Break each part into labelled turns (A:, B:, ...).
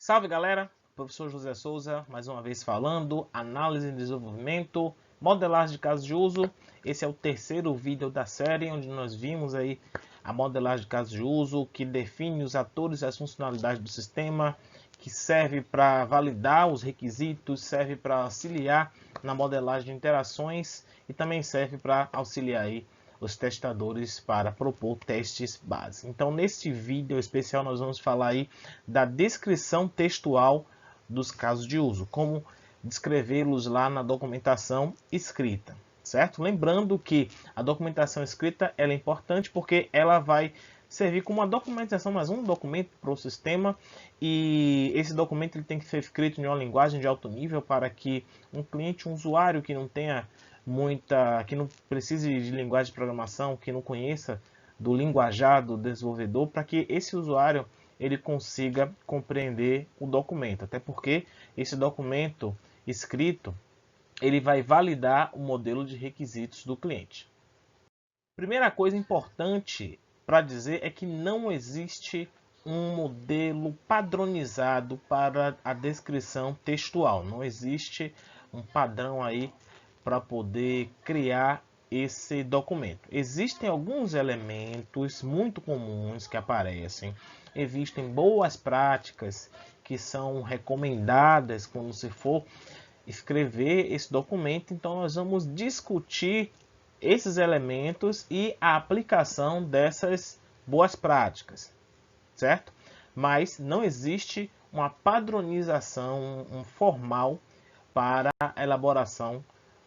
A: Salve galera, professor José Souza, mais uma vez falando, análise e desenvolvimento, modelagem de casos de uso. Esse é o terceiro vídeo da série, onde nós vimos aí a modelagem de casos de uso, que define os atores e as funcionalidades do sistema, que serve para validar os requisitos, serve para auxiliar na modelagem de interações e também serve para auxiliar aí os testadores para propor testes base. Então, neste vídeo especial, nós vamos falar aí da descrição textual dos casos de uso, como descrevê-los lá na documentação escrita, certo? Lembrando que a documentação escrita ela é importante porque ela vai servir como uma documentação, mas um documento para o sistema, e esse documento ele tem que ser escrito em uma linguagem de alto nível para que um cliente, um usuário que não tenha que não precise de linguagem de programação, que não conheça do linguajar do desenvolvedor, para que esse usuário ele consiga compreender o documento, até porque esse documento escrito ele vai validar o modelo de requisitos do cliente. Primeira coisa importante para dizer é que não existe um modelo padronizado para a descrição textual. Não existe um padrão aí para poder criar esse documento. Existem alguns elementos muito comuns que aparecem. Existem boas práticas que são recomendadas quando se for escrever esse documento. Então nós vamos discutir esses elementos e a aplicação dessas boas práticas, certo? Mas não existe uma padronização formal para a elaboração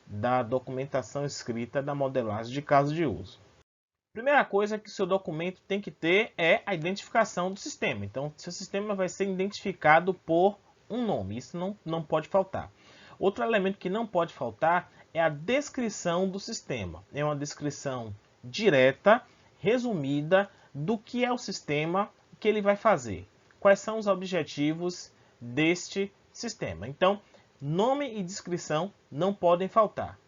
A: da documentação escrita da modelagem de caso de uso. Primeira coisa que seu documento tem que ter é a identificação do sistema. Então, seu sistema vai ser identificado por um nome, isso não pode faltar. Outro elemento que não pode faltar é a descrição do sistema. É uma descrição direta, resumida, do que é o sistema, que ele vai fazer. Quais são os objetivos deste sistema. Então, nome e descrição não podem faltar.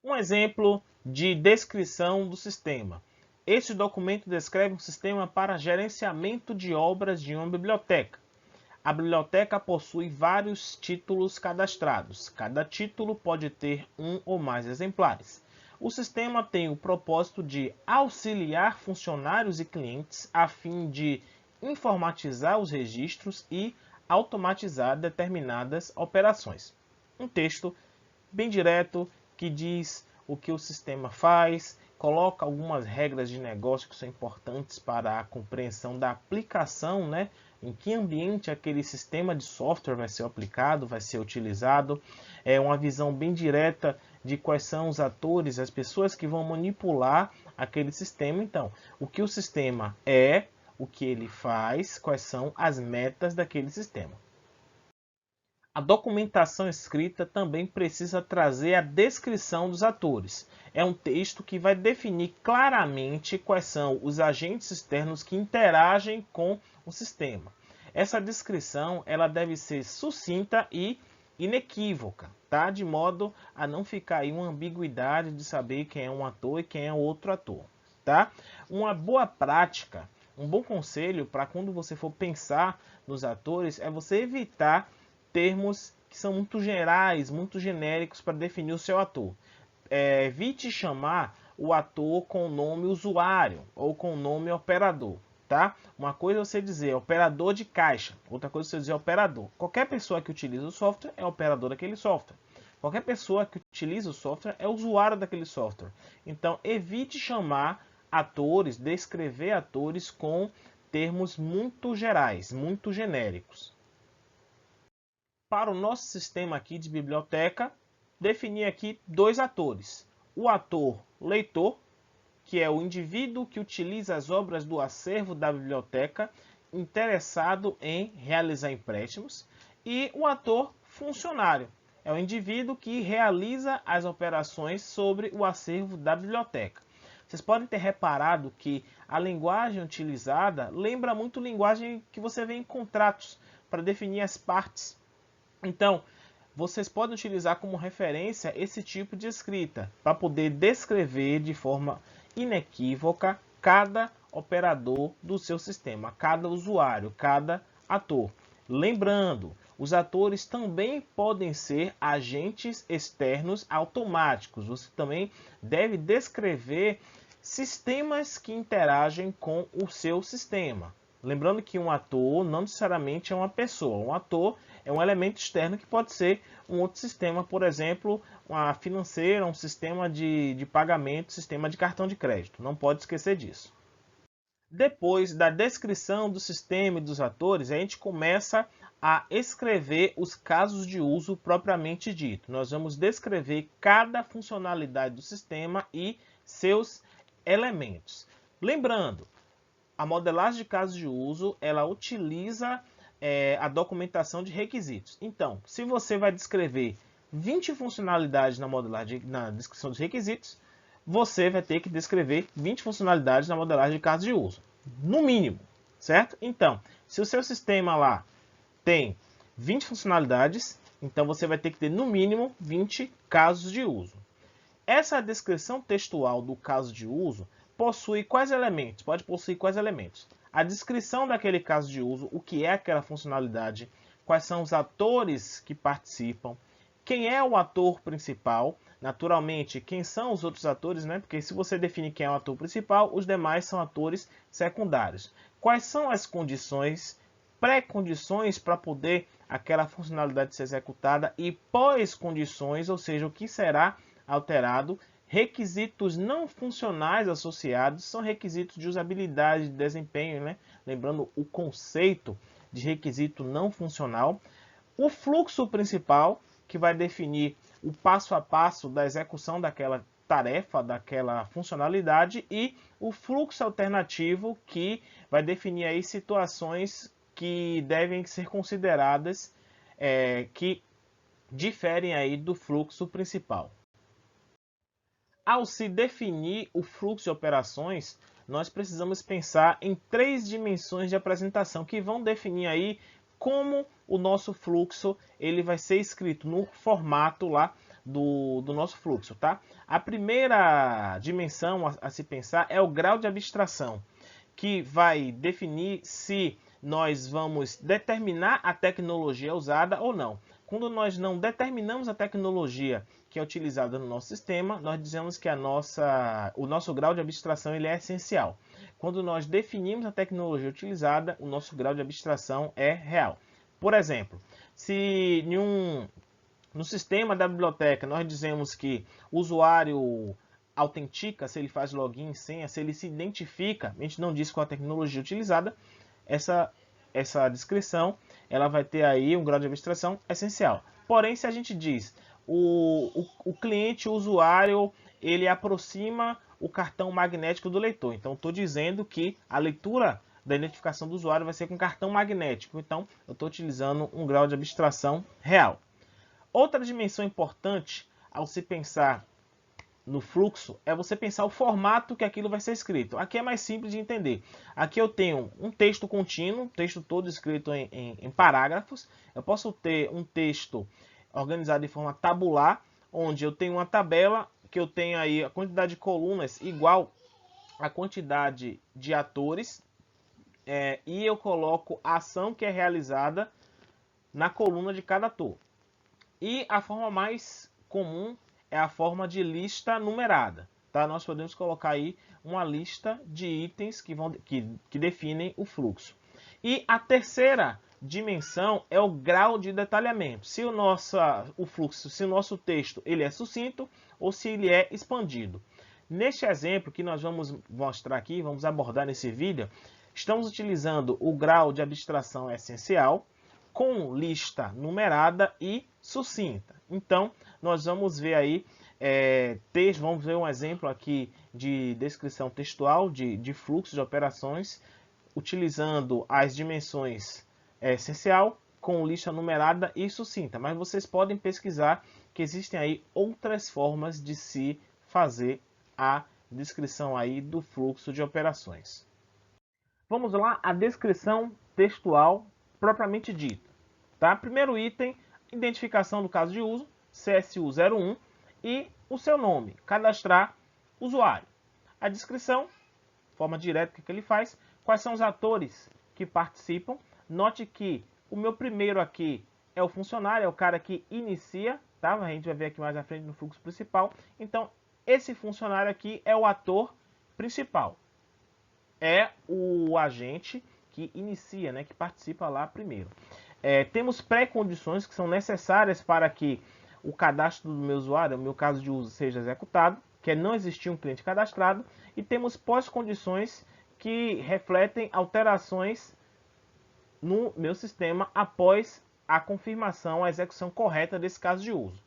A: Um exemplo de descrição do sistema. Este documento descreve um sistema para gerenciamento de obras de uma biblioteca. A biblioteca possui vários títulos cadastrados. Cada título pode ter um ou mais exemplares. O sistema tem o propósito de auxiliar funcionários e clientes a fim de informatizar os registros e automatizar determinadas operações. Um texto bem direto que diz o que o sistema faz, coloca algumas regras de negócio que são importantes para a compreensão da aplicação, né? Em que ambiente aquele sistema de software vai ser aplicado, vai ser utilizado. É uma visão bem direta de quais são os atores, as pessoas que vão manipular aquele sistema. Então, o que o sistema é, o que ele faz, quais são as metas daquele sistema. A documentação escrita também precisa trazer a descrição dos atores. É um texto que vai definir claramente quais são os agentes externos que interagem com o sistema. Essa descrição ela deve ser sucinta e inequívoca, tá? De modo a não ficar aí uma ambiguidade de saber quem é um ator e quem é outro ator, tá? Uma boa prática, um bom conselho para quando você for pensar nos atores é você evitar termos que são muito gerais, muito genéricos para definir o seu ator. Evite chamar o ator com o nome usuário ou com o nome operador, tá? Uma coisa é você dizer operador de caixa, outra coisa é você dizer operador. Qualquer pessoa que utiliza o software é operador daquele software. Qualquer pessoa que utiliza o software é usuário daquele software. Então, evite chamar atores, descrever atores com termos muito gerais, muito genéricos. Para o nosso sistema aqui de biblioteca, definir aqui dois atores. O ator leitor, que é o indivíduo que utiliza as obras do acervo da biblioteca, interessado em realizar empréstimos. E o ator funcionário, é o indivíduo que realiza as operações sobre o acervo da biblioteca. Vocês podem ter reparado que a linguagem utilizada lembra muito a linguagem que você vê em contratos para definir as partes. Então, vocês podem utilizar como referência esse tipo de escrita para poder descrever de forma inequívoca cada operador do seu sistema, cada usuário, cada ator. Lembrando, os atores também podem ser agentes externos automáticos. Você também deve descrever sistemas que interagem com o seu sistema. Lembrando que um ator não necessariamente é uma pessoa. Um ator é um elemento externo que pode ser um outro sistema, por exemplo, uma financeira, um sistema de pagamento, sistema de cartão de crédito. Não pode esquecer disso. Depois da descrição do sistema e dos atores, a gente começa a escrever os casos de uso propriamente dito. Nós vamos descrever cada funcionalidade do sistema e seus elementos. Lembrando, a modelagem de casos de uso, ela utiliza a documentação de requisitos. Então, se você vai descrever 20 funcionalidades na descrição dos requisitos, você vai ter que descrever 20 funcionalidades na modelagem de casos de uso, no mínimo, certo? Então, se o seu sistema lá tem 20 funcionalidades, então você vai ter que ter no mínimo 20 casos de uso. Essa descrição textual do caso de uso possui quais elementos? Pode possuir quais elementos? A descrição daquele caso de uso, o que é aquela funcionalidade, quais são os atores que participam, quem é o ator principal, naturalmente, quem são os outros atores, né? Porque se você definir quem é o ator principal, os demais são atores secundários. Quais são as condições, pré-condições para poder aquela funcionalidade ser executada e pós-condições, ou seja, o que será alterado. Requisitos não funcionais associados são requisitos de usabilidade, de desempenho, né? Lembrando o conceito de requisito não funcional. O fluxo principal, que vai definir o passo a passo da execução daquela tarefa, daquela funcionalidade, e o fluxo alternativo, que vai definir aí situações que devem ser consideradas, que diferem aí do fluxo principal. Ao se definir o fluxo de operações, nós precisamos pensar em 3 dimensões de apresentação que vão definir aí como o nosso fluxo ele vai ser escrito no formato lá do nosso fluxo, tá? A primeira dimensão a se pensar é o grau de abstração, que vai definir se nós vamos determinar a tecnologia usada ou não. Quando nós não determinamos a tecnologia que é utilizada no nosso sistema, nós dizemos que o nosso grau de abstração ele é essencial. Quando nós definimos a tecnologia utilizada, o nosso grau de abstração é real. Por exemplo, se no sistema da biblioteca nós dizemos que o usuário autentica, se ele faz login, senha, se ele se identifica, a gente não diz qual a tecnologia utilizada, essa descrição ela vai ter aí um grau de abstração essencial. Porém, se a gente diz o cliente, o usuário, ele aproxima o cartão magnético do leitor. Então, estou dizendo que a leitura da identificação do usuário vai ser com cartão magnético. Então, eu estou utilizando um grau de abstração real. Outra dimensão importante ao se pensar no fluxo é você pensar o formato que aquilo vai ser escrito. Aqui é mais simples de entender. Aqui eu tenho um texto contínuo, texto todo escrito em parágrafos. Eu posso ter um texto organizado de forma tabular, onde eu tenho uma tabela que eu tenho aí a quantidade de colunas igual à quantidade de atores, e eu coloco a ação que é realizada na coluna de cada ator. E a forma mais comum é a forma de lista numerada. Tá? Nós podemos colocar aí uma lista de itens que definem o fluxo. E a terceira dimensão é o grau de detalhamento. Se o nosso texto ele é sucinto ou se ele é expandido. Neste exemplo que nós vamos mostrar aqui, vamos abordar nesse vídeo, estamos utilizando o grau de abstração essencial com lista numerada e sucinta. Então, nós vamos ver aí, vamos ver um exemplo aqui de descrição textual de fluxo de operações, utilizando as dimensões essencial com lista numerada e sucinta. Mas vocês podem pesquisar que existem aí outras formas de se fazer a descrição aí do fluxo de operações. Vamos lá, a descrição textual propriamente dita. Tá? Primeiro item, identificação do caso de uso, CSU01, e o seu nome, cadastrar usuário. A descrição, forma direta que ele faz, quais são os atores que participam. Note que O meu primeiro aqui é o funcionário, é o cara que inicia, tá? A gente vai ver aqui mais à frente no fluxo principal. Então, esse funcionário aqui é o ator principal. É o agente que inicia, né? Que participa lá primeiro. Temos pré-condições que são necessárias para que o cadastro do meu usuário, no meu caso de uso, seja executado, que é não existir um cliente cadastrado. E temos pós-condições que refletem alterações no meu sistema após a confirmação, a execução correta desse caso de uso.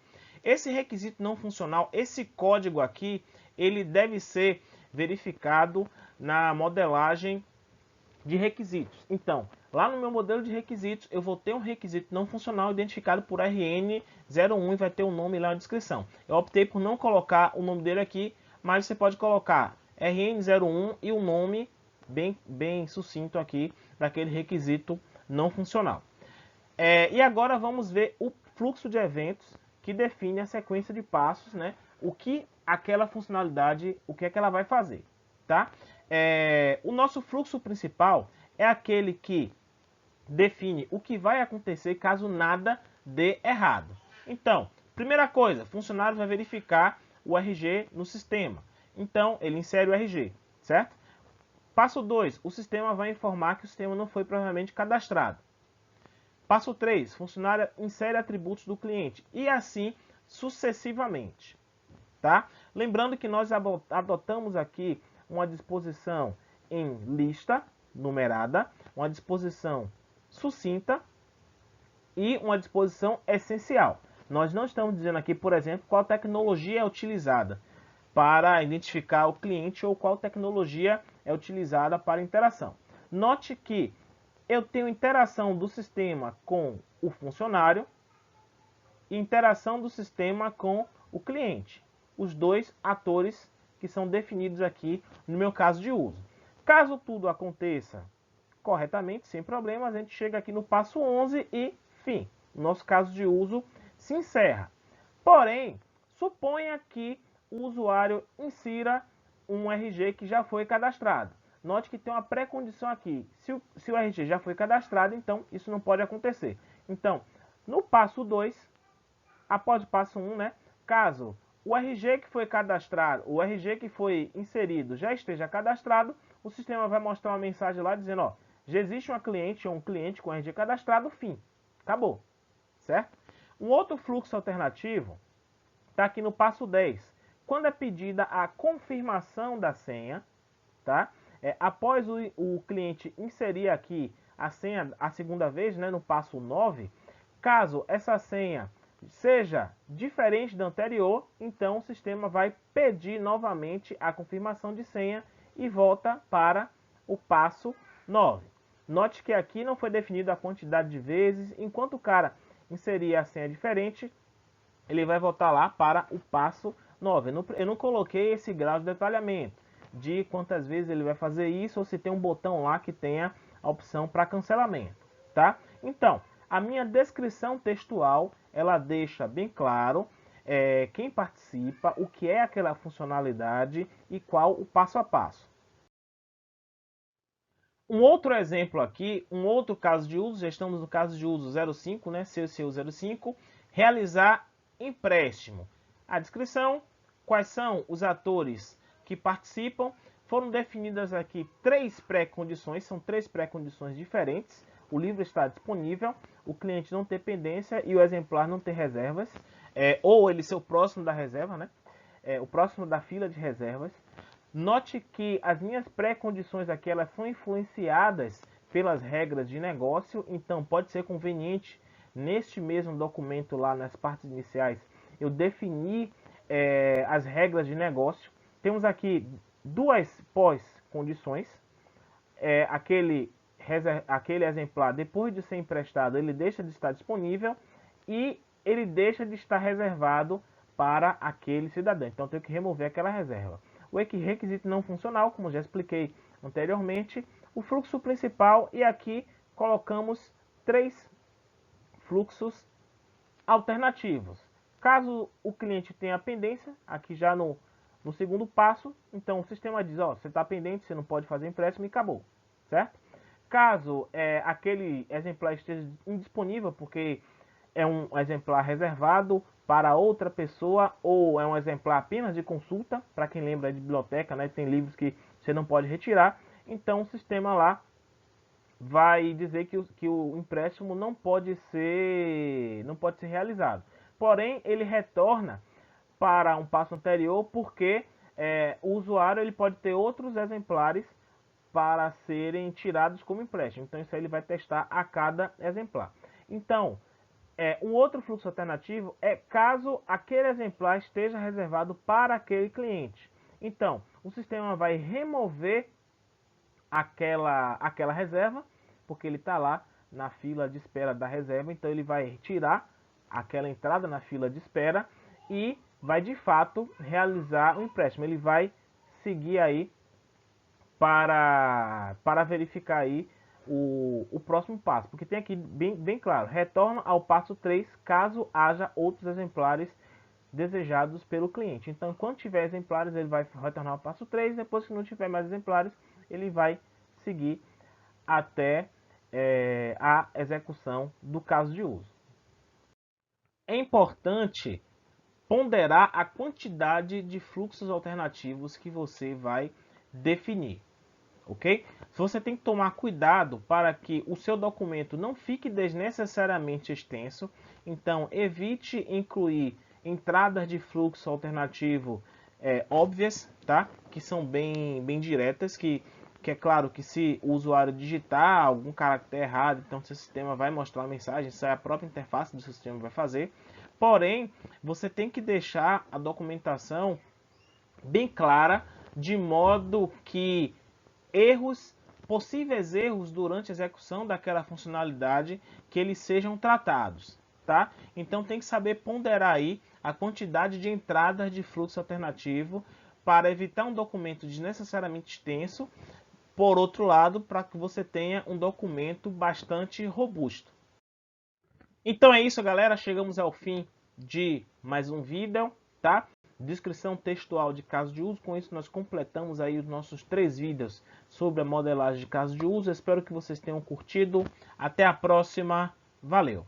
A: Esse requisito não funcional, esse código aqui, ele deve ser verificado na modelagem de requisitos. Então, lá no meu modelo de requisitos, eu vou ter um requisito não funcional identificado por RN01 e vai ter o nome lá na descrição. Eu optei por não colocar o nome dele aqui, mas você pode colocar RN01 e o nome bem sucinto aqui daquele requisito não funcional. E agora vamos ver o fluxo de eventos que define a sequência de passos, né? O que aquela funcionalidade, o que é que ela vai fazer, tá? O nosso fluxo principal é aquele que define o que vai acontecer caso nada dê errado. Então, primeira coisa, o funcionário vai verificar o RG no sistema. Então, ele insere o RG, certo? Passo 2, o sistema vai informar que o sistema não foi previamente cadastrado. Passo 3, funcionário insere atributos do cliente e assim sucessivamente, tá? Lembrando que nós adotamos aqui uma disposição em lista numerada, uma disposição sucinta e uma disposição essencial. Nós não estamos dizendo aqui, por exemplo, qual tecnologia é utilizada para identificar o cliente ou qual tecnologia é utilizada para interação. Note que eu tenho interação do sistema com o funcionário e interação do sistema com o cliente. Os dois atores que são definidos aqui no meu caso de uso. Caso tudo aconteça corretamente, sem problemas, a gente chega aqui no passo 11 e, fim, o nosso caso de uso se encerra. Porém, suponha que o usuário insira um RG que já foi cadastrado. Note que tem uma pré-condição aqui. Se o RG já foi cadastrado, então isso não pode acontecer. Então, no passo 2, após o passo 1, né, caso o RG que foi cadastrado, o RG que foi inserido já esteja cadastrado, o sistema vai mostrar uma mensagem lá dizendo, ó, já existe uma cliente ou um cliente com RG cadastrado, fim. Acabou, certo? Um outro fluxo alternativo está aqui no passo 10. Quando é pedida a confirmação da senha, tá? Após o cliente inserir aqui a senha a segunda vez, né, no passo 9, caso essa senha seja diferente da anterior, então o sistema vai pedir novamente a confirmação de senha e volta para o passo 9. Note que aqui não foi definida a quantidade de vezes, enquanto o cara inserir a senha diferente, ele vai voltar lá para o passo 9. Eu não coloquei esse grau de detalhamento de quantas vezes ele vai fazer isso ou se tem um botão lá que tenha a opção para cancelamento, tá? Então, a minha descrição textual, ela deixa bem claro quem participa, o que é aquela funcionalidade e qual o passo a passo. Um outro exemplo aqui, um outro caso de uso, já estamos no caso de uso 05, né, CCU05, realizar empréstimo. A descrição, quais são os atores que participam, foram definidas aqui três pré-condições, são três pré-condições diferentes. O livro está disponível, o cliente não ter pendência e o exemplar não ter reservas, ou ele ser o próximo da reserva, né? O próximo da fila de reservas. Note que as minhas pré-condições aqui elas são influenciadas pelas regras de negócio, então pode ser conveniente neste mesmo documento lá nas partes iniciais eu definir as regras de negócio. Temos aqui duas pós-condições. Aquele exemplar, depois de ser emprestado, ele deixa de estar disponível e ele deixa de estar reservado para aquele cidadão. Então, eu tenho que remover aquela reserva. O requisito não funcional, como já expliquei anteriormente, o fluxo principal e aqui colocamos três fluxos alternativos. Caso o cliente tenha pendência, aqui já no segundo passo, então o sistema diz, ó, você está pendente, você não pode fazer empréstimo e acabou, certo? Caso aquele exemplar esteja indisponível, porque é um exemplar reservado para outra pessoa, ou é um exemplar apenas de consulta, para quem lembra de biblioteca, né, tem livros que você não pode retirar, então o sistema lá vai dizer que o empréstimo não pode ser realizado. Porém, ele retorna para um passo anterior, porque o usuário ele pode ter outros exemplares para serem tirados como empréstimo. Então, isso aí ele vai testar a cada exemplar. Então, um outro fluxo alternativo é caso aquele exemplar esteja reservado para aquele cliente. Então, o sistema vai remover aquela reserva, porque ele está lá na fila de espera da reserva, então ele vai tirar aquela entrada na fila de espera e vai de fato realizar o empréstimo. Ele vai seguir aí para verificar aí o próximo passo, porque tem aqui bem claro, retorna ao passo 3 caso haja outros exemplares desejados pelo cliente. Então, quando tiver exemplares, ele vai retornar ao passo 3, depois que não tiver mais exemplares, ele vai seguir até a execução do caso de uso. É importante ponderar a quantidade de fluxos alternativos que você vai definir, ok? Você tem que tomar cuidado para que o seu documento não fique desnecessariamente extenso, então evite incluir entradas de fluxo alternativo óbvias, tá? Que são bem diretas, que é claro que se o usuário digitar algum caractere errado, então seu sistema vai mostrar a mensagem, isso é a própria interface do sistema vai fazer. Porém, você tem que deixar a documentação bem clara, de modo que possíveis erros durante a execução daquela funcionalidade, que eles sejam tratados, tá? Então tem que saber ponderar aí a quantidade de entradas de fluxo alternativo para evitar um documento desnecessariamente extenso. Por outro lado, para que você tenha um documento bastante robusto. Então é isso, galera. Chegamos ao fim de mais um vídeo, tá? Descrição textual de caso de uso. Com isso, nós completamos aí os nossos 3 vídeos sobre a modelagem de caso de uso. Espero que vocês tenham curtido. Até a próxima. Valeu!